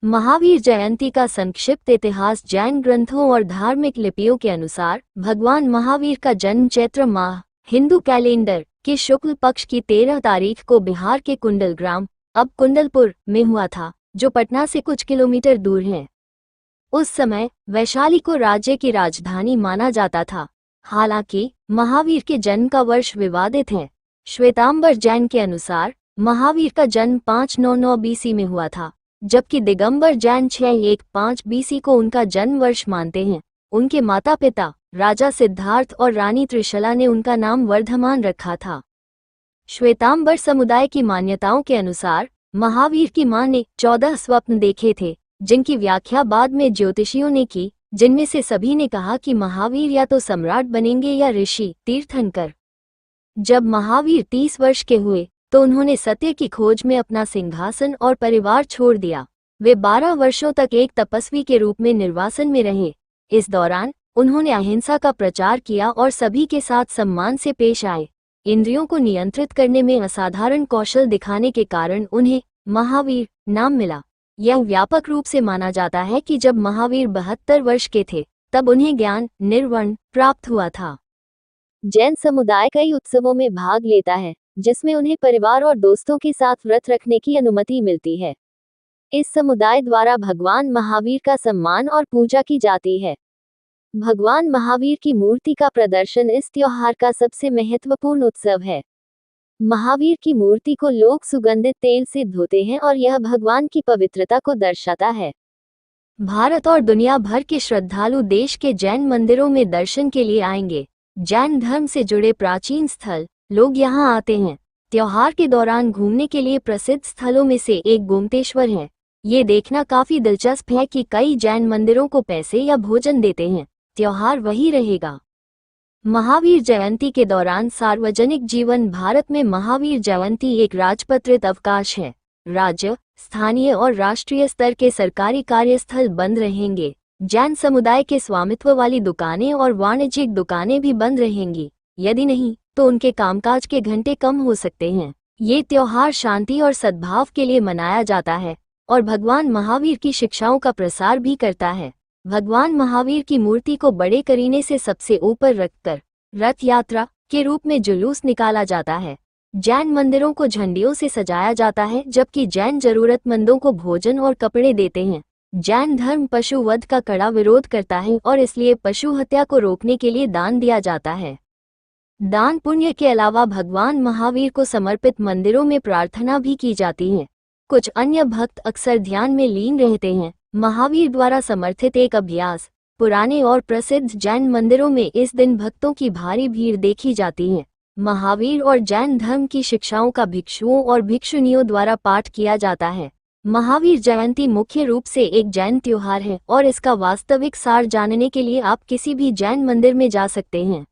महावीर जयंती का संक्षिप्त इतिहास। जैन ग्रंथों और धार्मिक लिपियों के अनुसार भगवान महावीर का जन्म चैत्र माह हिंदू कैलेंडर के शुक्ल पक्ष की 13 तारीख को बिहार के कुंडल ग्राम, अब कुंडलपुर में हुआ था, जो पटना से कुछ किलोमीटर दूर है। उस समय वैशाली को राज्य की राजधानी माना जाता था। हालांकि महावीर के जन्म का वर्ष विवादित है। श्वेतांबर जैन के अनुसार महावीर का जन्म 599 बीसी में हुआ था, जबकि दिगंबर जैन 615 बीसी को उनका जन्म वर्ष मानते हैं। उनके माता पिता राजा सिद्धार्थ और रानी त्रिशला ने उनका नाम वर्धमान रखा था। श्वेतांबर समुदाय की मान्यताओं के अनुसार महावीर की मां ने 14 स्वप्न देखे थे, जिनकी व्याख्या बाद में ज्योतिषियों ने की, जिनमें से सभी ने कहा कि महावीर या तो सम्राट बनेंगे या ऋषि तीर्थंकर। जब महावीर 30 वर्ष के हुए तो उन्होंने सत्य की खोज में अपना सिंहासन और परिवार छोड़ दिया। वे 12 वर्षों तक एक तपस्वी के रूप में निर्वासन में रहे। इस दौरान उन्होंने अहिंसा का प्रचार किया और सभी के साथ सम्मान से पेश आए। इंद्रियों को नियंत्रित करने में असाधारण कौशल दिखाने के कारण उन्हें महावीर नाम मिला। यह व्यापक रूप से माना जाता है कि जब महावीर 72 वर्ष के थे तब उन्हें ज्ञान निर्वाण प्राप्त हुआ था। जैन समुदाय कई उत्सवों में भाग लेता है, जिसमें उन्हें परिवार और दोस्तों के साथ व्रत रखने की अनुमति मिलती है। इस समुदाय द्वारा भगवान महावीर का सम्मान और पूजा की जाती है। भगवान महावीर की मूर्ति का प्रदर्शन इस त्योहार का सबसे महत्वपूर्ण उत्सव है। महावीर की मूर्ति को लोग सुगंधित तेल से धोते हैं और यह भगवान की पवित्रता को दर्शाता है। भारत और दुनिया भर के श्रद्धालु देश के जैन मंदिरों में दर्शन के लिए आएंगे। जैन धर्म से जुड़े प्राचीन स्थल लोग यहाँ आते हैं। त्योहार के दौरान घूमने के लिए प्रसिद्ध स्थलों में से एक गोमतेश्वर है। ये देखना काफी दिलचस्प है कि कई जैन मंदिरों को पैसे या भोजन देते हैं। त्योहार वही रहेगा। महावीर जयंती के दौरान सार्वजनिक जीवन। भारत में महावीर जयंती एक राजपत्रित अवकाश है। राज्य, स्थानीय और राष्ट्रीय स्तर के सरकारी कार्यस्थल बंद रहेंगे। जैन समुदाय के स्वामित्व वाली दुकानें और वाणिज्यिक दुकानें भी बंद रहेंगी। यदि नहीं तो उनके कामकाज के घंटे कम हो सकते हैं। ये त्योहार शांति और सद्भाव के लिए मनाया जाता है और भगवान महावीर की शिक्षाओं का प्रसार भी करता है। भगवान महावीर की मूर्ति को बड़े करीने से सबसे ऊपर रखकर रथ यात्रा के रूप में जुलूस निकाला जाता है। जैन मंदिरों को झंडियों से सजाया जाता है, जबकि जैन जरूरतमंदों को भोजन और कपड़े देते हैं। जैन धर्म पशु वध का कड़ा विरोध करता है और इसलिए पशु हत्या को रोकने के लिए दान दिया जाता है। दान पुण्य के अलावा भगवान महावीर को समर्पित मंदिरों में प्रार्थना भी की जाती है। कुछ अन्य भक्त अक्सर ध्यान में लीन रहते हैं। महावीर द्वारा समर्थित एक अभ्यास। पुराने और प्रसिद्ध जैन मंदिरों में इस दिन भक्तों की भारी भीड़ देखी जाती है। महावीर और जैन धर्म की शिक्षाओं का भिक्षुओं और भिक्षुनियों द्वारा पाठ किया जाता है। महावीर जयंती मुख्य रूप से एक जैन त्योहार है और इसका वास्तविक सार जानने के लिए आप किसी भी जैन मंदिर में जा सकते हैं।